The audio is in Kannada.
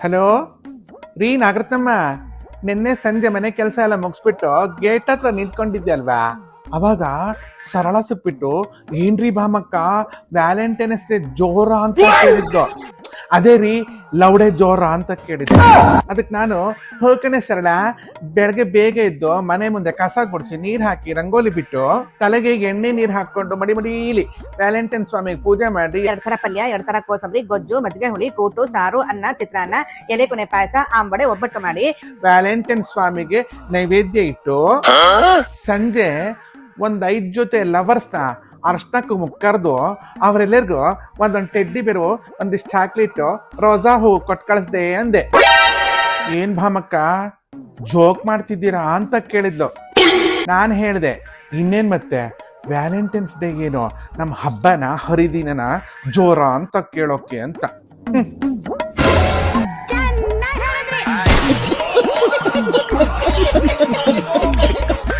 ಹಲೋ ರೀ ನಾಗರತ್ನಮ್ಮ, ನಿನ್ನೆ ಸಂಜೆ ಮನೆ ಕೆಲಸ ಎಲ್ಲ ಮುಗಿಸ್ಬಿಟ್ಟು ಗೇಟ್ ಹತ್ರ ನಿಂತ್ಕೊಂಡಿದ್ದೆ ಅಲ್ವಾ, ಅವಾಗ ಸರಳ ಸಿಕ್ಬಿಟ್ಟು ಏನ್ರಿ ಭಾಮಕ್ಕ ವ್ಯಾಲೆಂಟೈನ್ಸ್ ಡೇ ಜೋರ ಅಂತ ಕೇಳಿದ್ದು. ಅದೇ ರೀ ಲೌಡೆ ಜೋರ ಅಂತ ಕೇಳಿದ್ದು. ಅದಕ್ಕೆ ನಾನು ಹೋಗಣೆ ಸರಳ, ಬೆಳಗ್ಗೆ ಬೇಗ ಇದ್ದು ಮನೆ ಮುಂದೆ ಕಸ ಗುಡಿಸಿ ನೀರ್ ಹಾಕಿ ರಂಗೋಲಿ ಬಿಟ್ಟು ತಲೆಗೆ ಎಣ್ಣೆ ನೀರ್ ಹಾಕೊಂಡು ಮಡಿಮಡೀಲಿ ವ್ಯಾಲೆಂಟೈನ್ ಸ್ವಾಮಿಗೆ ಪೂಜೆ ಮಾಡಿ 2 ತರ ಪಲ್ಯ, 2 ತರ ಕೋಸಂಬರಿ, ಗೊಜ್ಜು, ಮಜ್ಜಿಗೆ ಹುಳಿ, ಕೂಟು, ಸಾರು, ಅನ್ನ, ಚಿತ್ರಾನ್ನ, ಎಲೆ ಕೊನೆ ಪಾಯಸ, ಆಂಬಡೆ, ಒಬ್ಬಟ್ಟು ಮಾಡಿ ವ್ಯಾಲೆಂಟೈನ್ ಸ್ವಾಮಿಗೆ ನೈವೇದ್ಯ ಇಟ್ಟು ಸಂಜೆ 5 ಜೊತೆ ಲವರ್ಸ್ನ ಅರ್ಶನ ಕುಂಕುಮ ಕರೆದು ಅವರೆಲ್ಲರಿಗೂ ಒಂದೊಂದು ಟೆಡ್ಡಿ ಬೇರು, ಒಂದಿಷ್ಟು ಚಾಕ್ಲೇಟು, ರೋಸಾ ಹೂ ಕೊಟ್ಟು ಕಳಿಸ್ದೆ ಅಂದೆ. ಏನ್ ಭಾಮಕ್ಕ ಜೋಕ್ ಮಾಡ್ತಿದ್ದೀರಾ ಅಂತ ಕೇಳಿದ್ಲು. ನಾನು ಹೇಳಿದೆ, ಇನ್ನೇನ್ ಮತ್ತೆ ವ್ಯಾಲೆಂಟೈನ್ಸ್ ಡೇ ಏನು ನಮ್ಮ ಹಬ್ಬನ ಹರಿದಿನನ ಜೋರ ಅಂತ ಕೇಳೋಕೆ ಅಂತ.